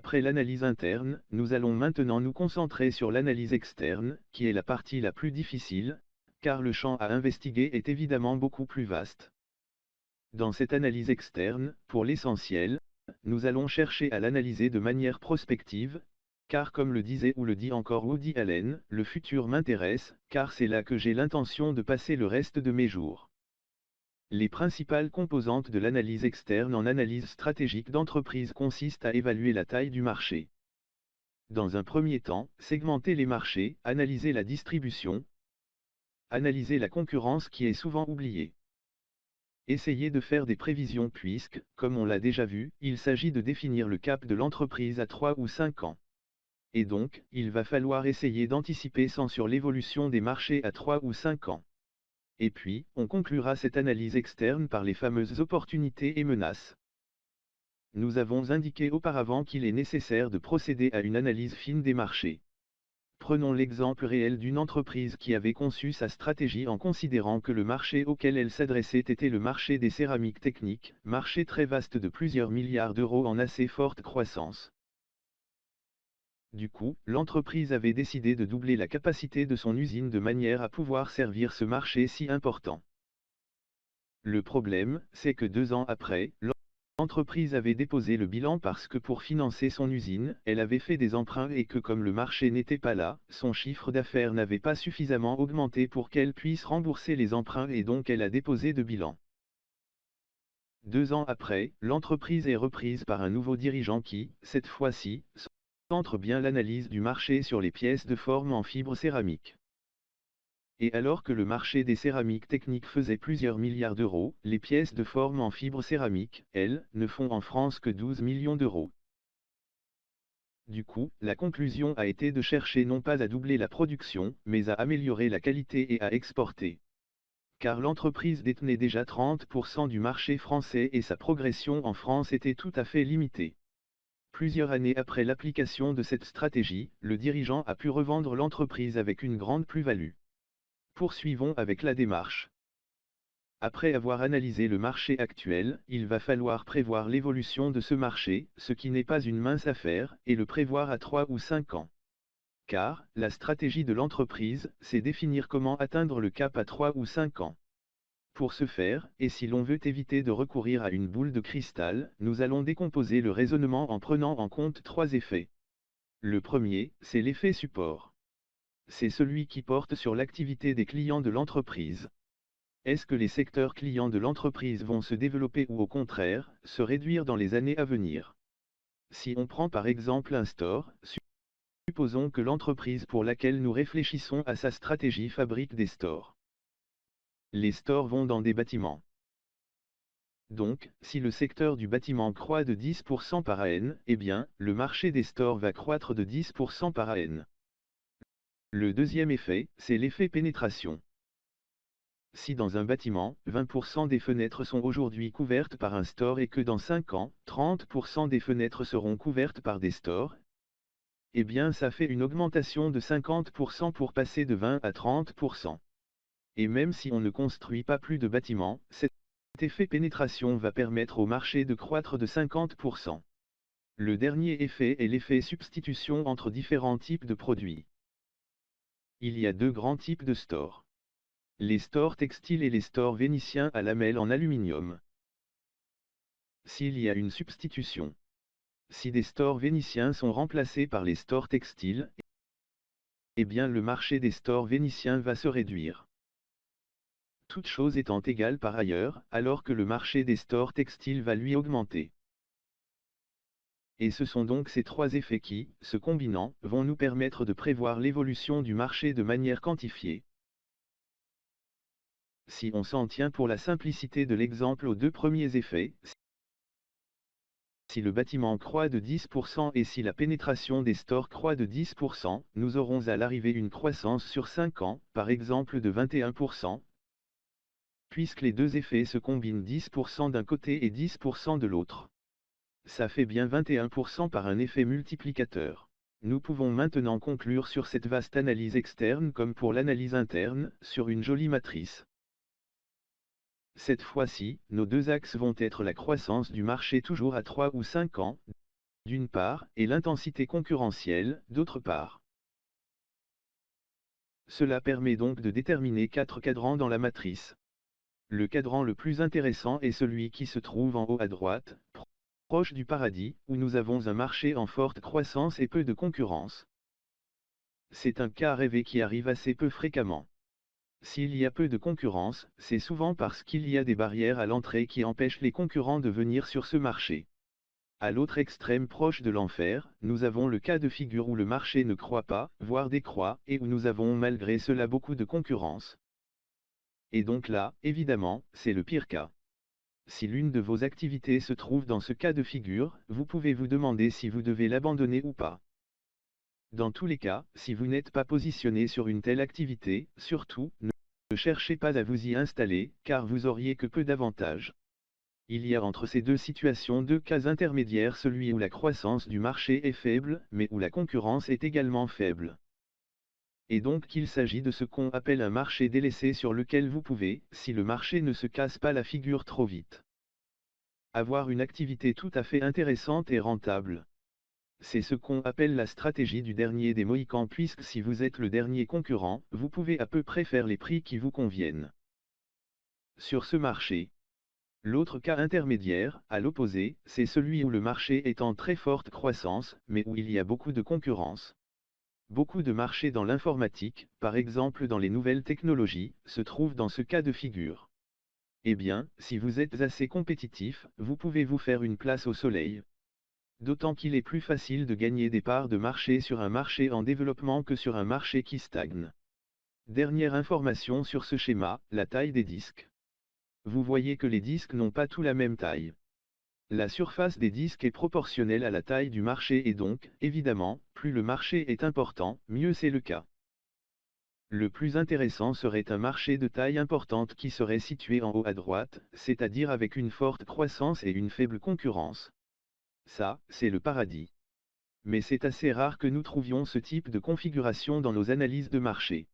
après l'analyse interne, nous allons maintenant nous concentrer sur l'analyse externe, qui est la partie la plus difficile, car le champ à investiguer est évidemment beaucoup plus vaste. Dans cette analyse externe, pour l'essentiel, nous allons chercher à l'analyser de manière prospective, car comme le disait ou le dit encore Woody Allen, le futur m'intéresse, car c'est là que j'ai l'intention de passer le reste de mes jours. Les principales composantes de l'analyse externe en analyse stratégique d'entreprise consistent à évaluer la taille du marché. Dans un premier temps, segmenter les marchés, analyser la distribution, analyser la concurrence qui est souvent oubliée. Essayer de faire des prévisions puisque, comme on l'a déjà vu, il s'agit de définir le cap de l'entreprise à 3 ou 5 ans. Et donc, il va falloir essayer d'anticiper sur l'évolution des marchés à 3 ou 5 ans. Et puis, on conclura cette analyse externe par les fameuses opportunités et menaces. Nous avons indiqué auparavant qu'il est nécessaire de procéder à une analyse fine des marchés. Prenons l'exemple réel d'une entreprise qui avait conçu sa stratégie en considérant que le marché auquel elle s'adressait était le marché des céramiques techniques, marché très vaste de plusieurs milliards d'euros en assez forte croissance. Du coup, l'entreprise avait décidé de doubler la capacité de son usine de manière à pouvoir servir ce marché si important. Le problème, c'est que 2 ans après, l'entreprise avait déposé le bilan parce que pour financer son usine, elle avait fait des emprunts et que comme le marché n'était pas là, son chiffre d'affaires n'avait pas suffisamment augmenté pour qu'elle puisse rembourser les emprunts et donc elle a déposé de bilan. 2 ans après, l'entreprise est reprise par un nouveau dirigeant qui, cette fois-ci, centre bien l'analyse du marché sur les pièces de forme en fibre céramique. Et alors que le marché des céramiques techniques faisait plusieurs milliards d'euros, les pièces de forme en fibre céramique, elles, ne font en France que 12 millions d'euros. Du coup, la conclusion a été de chercher non pas à doubler la production, mais à améliorer la qualité et à exporter. Car l'entreprise détenait déjà 30% du marché français et sa progression en France était tout à fait limitée. Plusieurs années après l'application de cette stratégie, le dirigeant a pu revendre l'entreprise avec une grande plus-value. Poursuivons avec la démarche. Après avoir analysé le marché actuel, il va falloir prévoir l'évolution de ce marché, ce qui n'est pas une mince affaire, et le prévoir à 3 ou 5 ans. Car, la stratégie de l'entreprise, c'est définir comment atteindre le cap à 3 ou 5 ans. Pour ce faire, et si l'on veut éviter de recourir à une boule de cristal, nous allons décomposer le raisonnement en prenant en compte 3 effets. Le premier, c'est l'effet support. C'est celui qui porte sur l'activité des clients de l'entreprise. Est-ce que les secteurs clients de l'entreprise vont se développer ou au contraire, se réduire dans les années à venir? Si on prend par exemple un store, supposons que l'entreprise pour laquelle nous réfléchissons à sa stratégie fabrique des stores. Les stores vont dans des bâtiments. Donc, si le secteur du bâtiment croît de 10% par an, eh bien, le marché des stores va croître de 10% par an. Le deuxième effet, c'est l'effet pénétration. Si dans un bâtiment, 20% des fenêtres sont aujourd'hui couvertes par un store et que dans 5 ans, 30% des fenêtres seront couvertes par des stores, eh bien ça fait une augmentation de 50% pour passer de 20 à 30%. Et même si on ne construit pas plus de bâtiments, cet effet pénétration va permettre au marché de croître de 50%. Le dernier effet est l'effet substitution entre différents types de produits. Il y a 2 grands types de stores. Les stores textiles et les stores vénitiens à lamelles en aluminium. S'il y a une substitution. Si des stores vénitiens sont remplacés par les stores textiles, eh bien le marché des stores vénitiens va se réduire. Toutes choses étant égales par ailleurs, alors que le marché des stores textiles va lui augmenter. Et ce sont donc ces 3 effets qui, se combinant, vont nous permettre de prévoir l'évolution du marché de manière quantifiée. Si on s'en tient pour la simplicité de l'exemple aux 2 premiers effets, si le bâtiment croît de 10% et si la pénétration des stores croît de 10%, nous aurons à l'arrivée une croissance sur 5 ans, par exemple de 21%. Puisque les 2 effets se combinent 10% d'un côté et 10% de l'autre. Ça fait bien 21% par un effet multiplicateur. Nous pouvons maintenant conclure sur cette vaste analyse externe comme pour l'analyse interne, sur une jolie matrice. Cette fois-ci, nos 2 axes vont être la croissance du marché toujours à 3 ou 5 ans, d'une part, et l'intensité concurrentielle, d'autre part. Cela permet donc de déterminer 4 cadrans dans la matrice. Le cadran le plus intéressant est celui qui se trouve en haut à droite, proche du paradis, où nous avons un marché en forte croissance et peu de concurrence. C'est un cas rêvé qui arrive assez peu fréquemment. S'il y a peu de concurrence, c'est souvent parce qu'il y a des barrières à l'entrée qui empêchent les concurrents de venir sur ce marché. À l'autre extrême proche de l'enfer, nous avons le cas de figure où le marché ne croît pas, voire décroît, et où nous avons malgré cela beaucoup de concurrence. Et donc là, évidemment, c'est le pire cas. Si l'une de vos activités se trouve dans ce cas de figure, vous pouvez vous demander si vous devez l'abandonner ou pas. Dans tous les cas, si vous n'êtes pas positionné sur une telle activité, surtout, ne cherchez pas à vous y installer, car vous auriez que peu d'avantages. Il y a entre ces deux situations deux cas intermédiaires, celui où la croissance du marché est faible, mais où la concurrence est également faible. Et donc qu'il s'agit de ce qu'on appelle un marché délaissé sur lequel vous pouvez, si le marché ne se casse pas la figure trop vite, avoir une activité tout à fait intéressante et rentable. C'est ce qu'on appelle la stratégie du dernier des Mohicans, puisque si vous êtes le dernier concurrent, vous pouvez à peu près faire les prix qui vous conviennent sur ce marché. L'autre cas intermédiaire, à l'opposé, c'est celui où le marché est en très forte croissance, mais où il y a beaucoup de concurrence. Beaucoup de marchés dans l'informatique, par exemple dans les nouvelles technologies, se trouvent dans ce cas de figure. Eh bien, si vous êtes assez compétitif, vous pouvez vous faire une place au soleil. D'autant qu'il est plus facile de gagner des parts de marché sur un marché en développement que sur un marché qui stagne. Dernière information sur ce schéma, la taille des disques. Vous voyez que les disques n'ont pas tous la même taille. La surface des disques est proportionnelle à la taille du marché et donc, évidemment, plus le marché est important, mieux c'est le cas. Le plus intéressant serait un marché de taille importante qui serait situé en haut à droite, c'est-à-dire avec une forte croissance et une faible concurrence. Ça, c'est le paradis. Mais c'est assez rare que nous trouvions ce type de configuration dans nos analyses de marché.